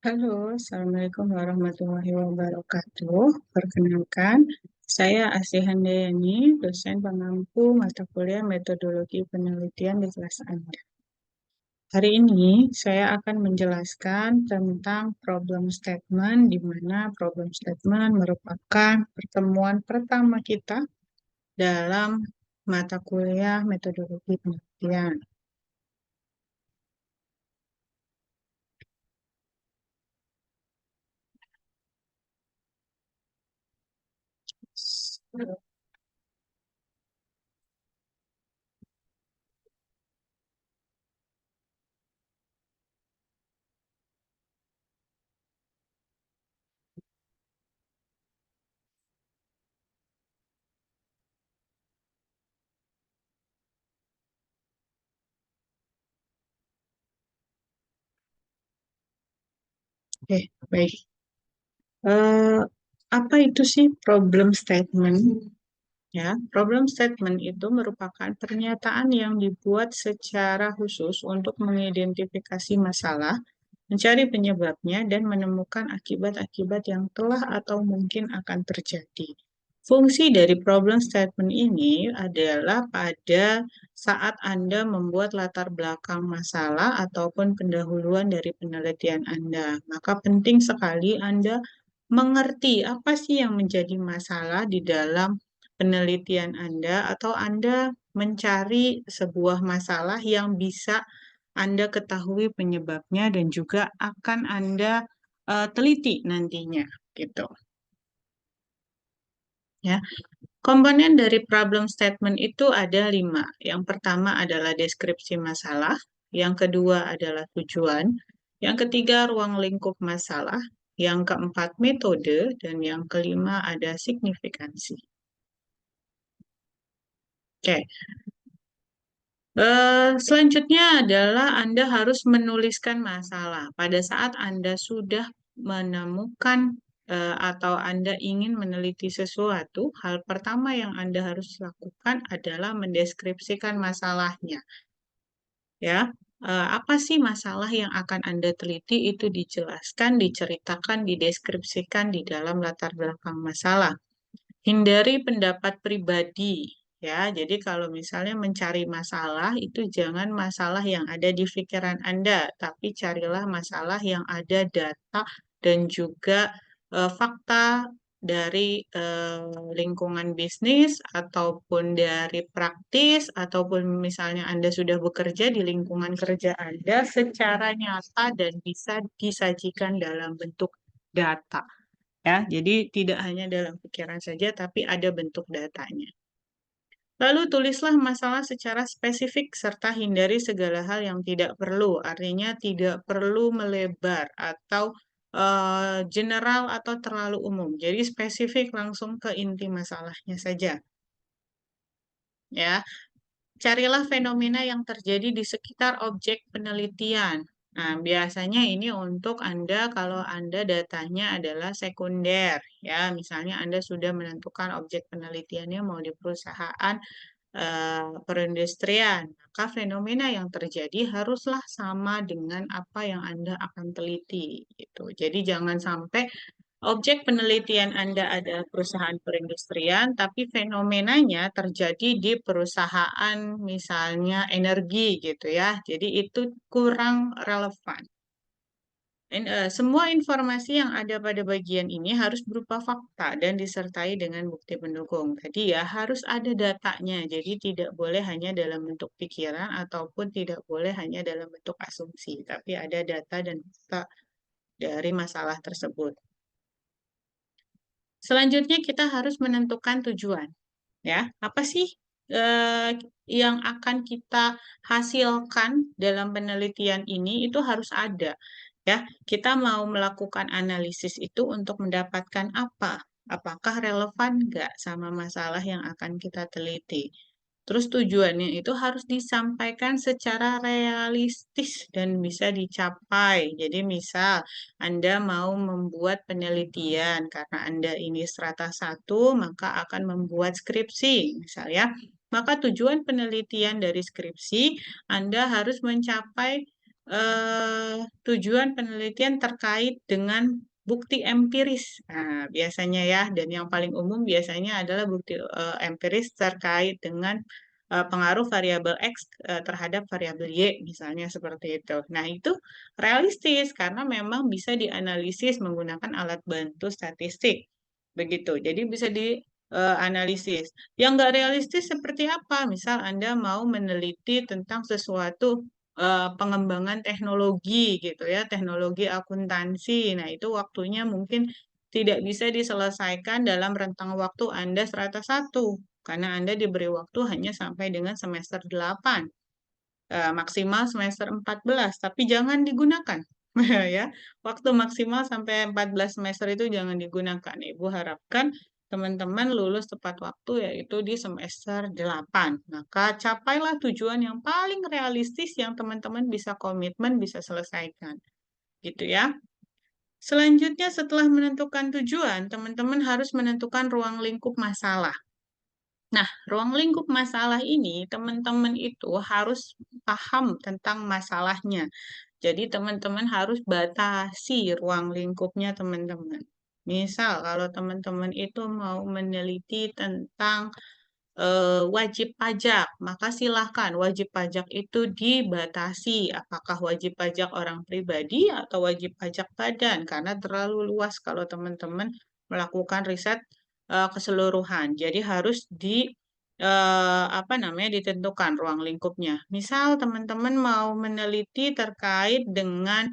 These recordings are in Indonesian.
Halo, Assalamualaikum warahmatullahi wabarakatuh. Perkenalkan, saya Asih Handayani, dosen pengampu mata kuliah metodologi penelitian di kelas Anda. Hari ini saya akan menjelaskan tentang problem statement, di mana problem statement merupakan pertemuan pertama kita dalam mata kuliah metodologi penelitian. Oke, baik. Eh, apa itu sih problem statement? Ya, problem statement itu merupakan pernyataan yang dibuat secara khusus untuk mengidentifikasi masalah, mencari penyebabnya, dan menemukan akibat-akibat yang telah atau mungkin akan terjadi. Fungsi dari problem statement ini adalah pada saat Anda membuat latar belakang masalah ataupun pendahuluan dari penelitian Anda. Maka penting sekali Anda mengerti apa sih yang menjadi masalah di dalam penelitian Anda atau Anda mencari sebuah masalah yang bisa Anda ketahui penyebabnya dan juga akan Anda teliti nantinya gitu. Ya, komponen dari problem statement itu ada 5. Yang pertama adalah deskripsi masalah, yang kedua adalah tujuan, yang ketiga ruang lingkup masalah, yang keempat metode, dan yang kelima ada signifikansi. Oke, selanjutnya adalah Anda harus menuliskan masalah. Pada saat Anda sudah menemukan atau Anda ingin meneliti sesuatu, hal pertama yang Anda harus lakukan adalah mendeskripsikan masalahnya. Ya, apa sih masalah yang akan Anda teliti itu dijelaskan, diceritakan, dideskripsikan di dalam latar belakang masalah. Hindari pendapat pribadi, ya. Jadi kalau misalnya mencari masalah itu jangan masalah yang ada di pikiran Anda, tapi carilah masalah yang ada data dan juga fakta dari lingkungan bisnis ataupun dari praktis ataupun misalnya Anda sudah bekerja di lingkungan kerja Anda secara nyata dan bisa disajikan dalam bentuk data. Ya, jadi tidak hanya dalam pikiran saja, tapi ada bentuk datanya. Lalu tulislah masalah secara spesifik serta hindari segala hal yang tidak perlu. Artinya tidak perlu melebar atau general atau terlalu umum. Jadi spesifik langsung ke inti masalahnya saja. Ya, carilah fenomena yang terjadi di sekitar objek penelitian. Nah, biasanya ini untuk Anda kalau Anda datanya adalah sekunder, ya. Misalnya Anda sudah menentukan objek penelitiannya mau di perusahaan perindustrian, maka fenomena yang terjadi haruslah sama dengan apa yang Anda akan teliti, gitu. Jadi jangan sampai objek penelitian Anda adalah perusahaan perindustrian, tapi fenomenanya terjadi di perusahaan misalnya energi gitu ya. Jadi itu kurang relevan. Semua informasi yang ada pada bagian ini harus berupa fakta dan disertai dengan bukti pendukung. Tadi ya harus ada datanya, jadi tidak boleh hanya dalam bentuk pikiran ataupun tidak boleh hanya dalam bentuk asumsi, tapi ada data dan fakta dari masalah tersebut. Selanjutnya kita harus menentukan tujuan. Ya, apa sih eh, yang akan kita hasilkan dalam penelitian ini itu harus ada. Ya, kita mau melakukan analisis itu untuk mendapatkan apa? Apakah relevan nggak sama masalah yang akan kita teliti? Terus tujuannya itu harus disampaikan secara realistis dan bisa dicapai. Jadi misal Anda mau membuat penelitian karena Anda ini strata 1, maka akan membuat skripsi misalnya. Maka tujuan penelitian dari skripsi Anda harus mencapai tujuan penelitian terkait dengan bukti empiris. Nah, biasanya ya, dan yang paling umum biasanya adalah bukti empiris terkait dengan pengaruh variabel X terhadap variabel Y, misalnya seperti itu. Nah, itu realistis karena memang bisa dianalisis menggunakan alat bantu statistik. Begitu. Jadi bisa dianalisis. Yang nggak realistis seperti apa? Misal Anda mau meneliti tentang sesuatu pengembangan teknologi gitu ya, teknologi akuntansi. Nah, itu waktunya mungkin tidak bisa diselesaikan dalam rentang waktu Anda strata 1 karena Anda diberi waktu hanya sampai dengan semester 8, maksimal semester 14, tapi jangan digunakan. Ya, waktu maksimal sampai 14 semester itu jangan digunakan. Ibu harapkan teman-teman lulus tepat waktu yaitu di semester 8. Maka capailah tujuan yang paling realistis yang teman-teman bisa komitmen bisa selesaikan. Gitu ya. Selanjutnya setelah menentukan tujuan, teman-teman harus menentukan ruang lingkup masalah. Nah, ruang lingkup masalah ini teman-teman itu harus paham tentang masalahnya. Jadi teman-teman harus batasi ruang lingkupnya teman-teman. Misal kalau teman-teman itu mau meneliti tentang wajib pajak, maka silahkan wajib pajak itu dibatasi. Apakah wajib pajak orang pribadi atau wajib pajak badan? Karena terlalu luas kalau teman-teman melakukan riset keseluruhan. Jadi harus apa namanya ditentukan ruang lingkupnya. Misal teman-teman mau meneliti terkait dengan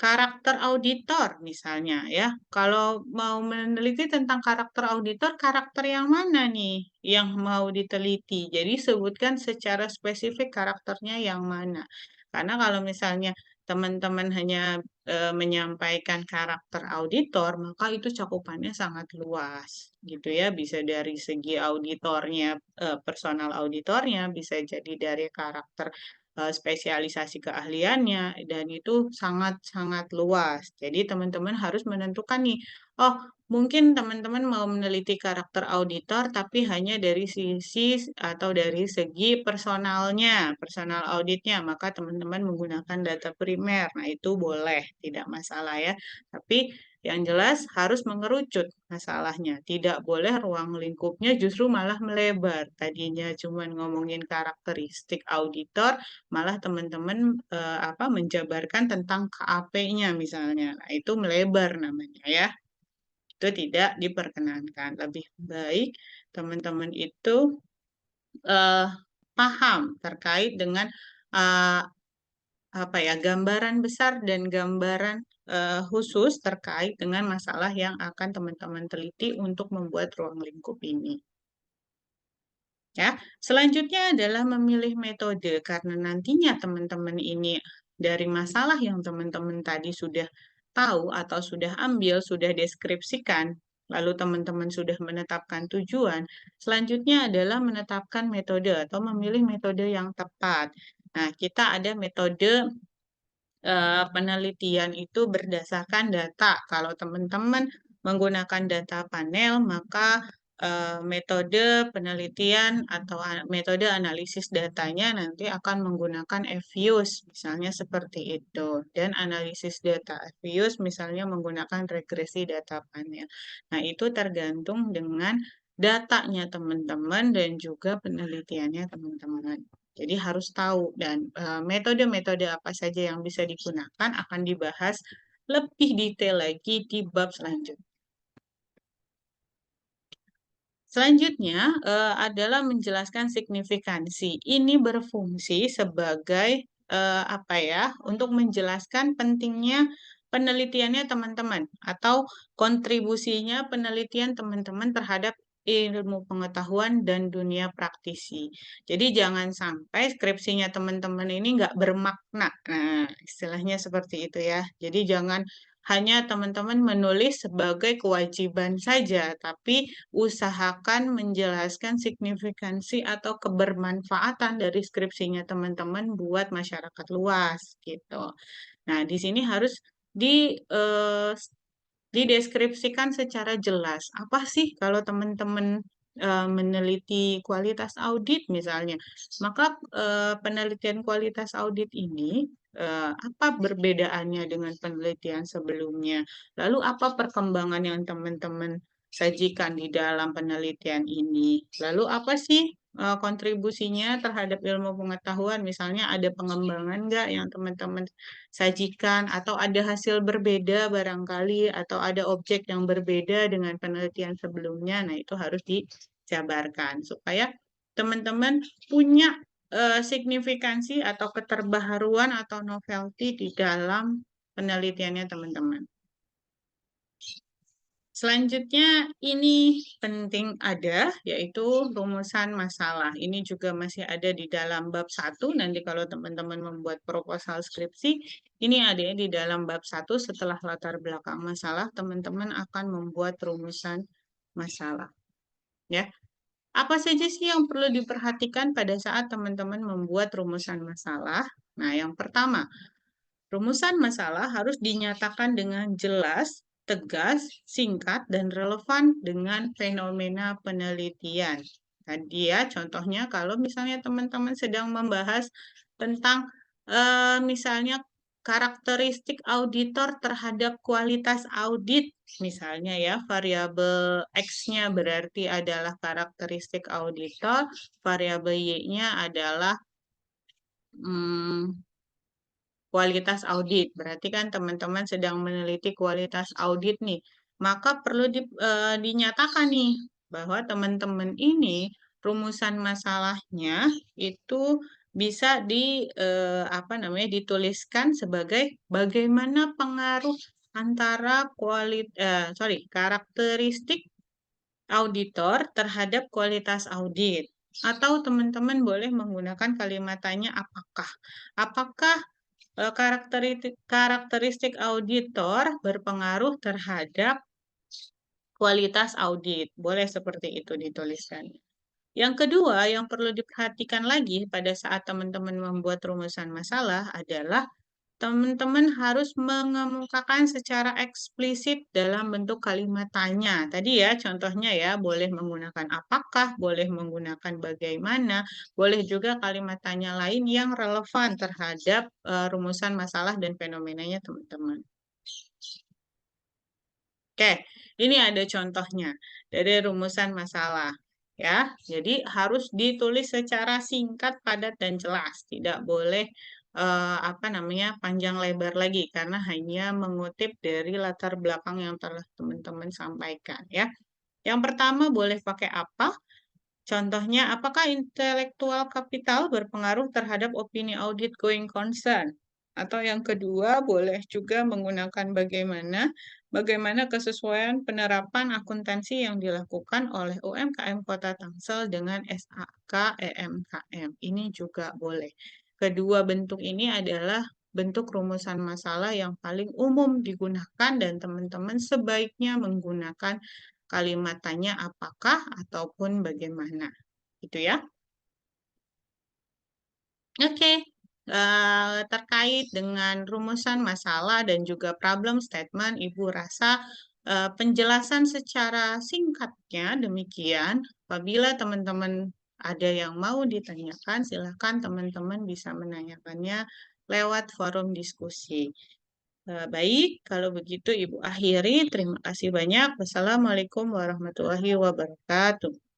karakter auditor misalnya ya. Kalau mau meneliti tentang karakter auditor, karakter yang mana nih yang mau diteliti? Jadi sebutkan secara spesifik karakternya yang mana. Karena kalau misalnya teman-teman hanya menyampaikan karakter auditor, maka itu cakupannya sangat luas gitu ya. Bisa dari segi auditornya, personal auditornya, bisa jadi dari karakter spesialisasi keahliannya dan itu sangat-sangat luas. Jadi teman-teman harus menentukan nih, oh mungkin teman-teman mau meneliti karakter auditor tapi hanya dari sisi atau dari segi personalnya, personal auditnya, maka teman-teman menggunakan data primer. Nah, itu boleh, tidak masalah ya. Tapi yang jelas harus mengerucut masalahnya. Tidak boleh ruang lingkupnya justru malah melebar. Tadinya cuma ngomongin karakteristik auditor, malah teman-teman apa menjabarkan tentang KAP-nya misalnya. Nah, itu melebar namanya ya. Itu tidak diperkenankan. Lebih baik teman-teman itu eh, paham terkait dengan eh, apa ya gambaran besar dan gambaran khusus terkait dengan masalah yang akan teman-teman teliti untuk membuat ruang lingkup ini. Ya, selanjutnya adalah memilih metode karena nantinya teman-teman ini dari masalah yang teman-teman tadi sudah tahu atau sudah ambil, sudah deskripsikan, lalu teman-teman sudah menetapkan tujuan, selanjutnya adalah menetapkan metode atau memilih metode yang tepat. Nah, kita ada metode penelitian itu berdasarkan data. Kalau teman-teman menggunakan data panel, maka metode penelitian atau metode analisis datanya nanti akan menggunakan F-Views, misalnya seperti itu. Dan analisis data F-Views misalnya menggunakan regresi data panel. Nah, itu tergantung dengan datanya teman-teman dan juga penelitiannya teman-teman. Jadi harus tahu dan metode-metode apa saja yang bisa digunakan akan dibahas lebih detail lagi di bab selanjutnya. Selanjutnya adalah menjelaskan signifikansi. Ini berfungsi sebagai apa ya? Untuk menjelaskan pentingnya penelitiannya teman-teman atau kontribusinya penelitian teman-teman terhadap ilmu pengetahuan dan dunia praktisi. Jadi jangan sampai skripsinya teman-teman ini nggak bermakna. Nah, istilahnya seperti itu ya. Jadi jangan hanya teman-teman menulis sebagai kewajiban saja, tapi usahakan menjelaskan signifikansi atau kebermanfaatan dari skripsinya teman-teman buat masyarakat luas gitu. Nah, di sini harus dideskripsikan secara jelas. Apa sih kalau teman-teman meneliti kualitas audit misalnya, maka penelitian kualitas audit ini apa perbedaannya dengan penelitian sebelumnya? Lalu apa perkembangan yang teman-teman sajikan di dalam penelitian ini? Lalu apa sih kontribusinya terhadap ilmu pengetahuan? Misalnya ada pengembangan nggak yang teman-teman sajikan atau ada hasil berbeda barangkali atau ada objek yang berbeda dengan penelitian sebelumnya. Nah, itu harus dijabarkan supaya teman-teman punya signifikansi atau keterbaharuan atau novelty di dalam penelitiannya teman-teman. Selanjutnya ini penting ada, yaitu rumusan masalah. Ini juga masih ada di dalam bab 1. Nanti kalau teman-teman membuat proposal skripsi, ini ada di dalam bab 1 setelah latar belakang masalah, teman-teman akan membuat rumusan masalah. Ya, apa saja sih yang perlu diperhatikan pada saat teman-teman membuat rumusan masalah? Nah, yang pertama, rumusan masalah harus dinyatakan dengan jelas, tegas, singkat, dan relevan dengan fenomena penelitian. Tadi ya, contohnya kalau misalnya teman-teman sedang membahas tentang misalnya karakteristik auditor terhadap kualitas audit, misalnya ya, variabel X-nya berarti adalah karakteristik auditor, variabel Y-nya adalah kualitas audit. Berarti kan teman-teman sedang meneliti kualitas audit nih. Maka perlu dinyatakan nih bahwa teman-teman ini rumusan masalahnya itu bisa apa namanya dituliskan sebagai bagaimana pengaruh antara karakteristik auditor terhadap kualitas audit. Atau teman-teman boleh menggunakan kalimat tanya apakah. Apakah karakteristik auditor berpengaruh terhadap kualitas audit. Boleh seperti itu dituliskan. Yang kedua, yang perlu diperhatikan lagi pada saat teman-teman membuat rumusan masalah adalah teman-teman harus mengemukakan secara eksplisit dalam bentuk kalimat tanya. Tadi ya, contohnya ya, boleh menggunakan apakah, boleh menggunakan bagaimana, boleh juga kalimat tanya lain yang relevan terhadap rumusan masalah dan fenomenanya teman-teman. Oke, ini ada contohnya dari rumusan masalah. Ya, jadi harus ditulis secara singkat, padat, dan jelas. Tidak boleh apa namanya panjang lebar lagi karena hanya mengutip dari latar belakang yang telah teman-teman sampaikan ya. Yang pertama boleh pakai apa? Contohnya, apakah intellectual capital berpengaruh terhadap opini audit going concern? Atau yang kedua, boleh juga menggunakan bagaimana kesesuaian penerapan akuntansi yang dilakukan oleh UMKM Kota Tangsel dengan SAK EMKM. Ini juga boleh. Kedua bentuk ini adalah bentuk rumusan masalah yang paling umum digunakan dan teman-teman sebaiknya menggunakan kalimat tanya apakah ataupun bagaimana. Gitu ya. Oke. Terkait dengan rumusan masalah dan juga problem statement, Ibu rasa penjelasan secara singkatnya demikian. Apabila teman-teman ada yang mau ditanyakan, silakan teman-teman bisa menanyakannya lewat forum diskusi. Baik, kalau begitu Ibu akhiri. Terima kasih banyak. Wassalamualaikum warahmatullahi wabarakatuh.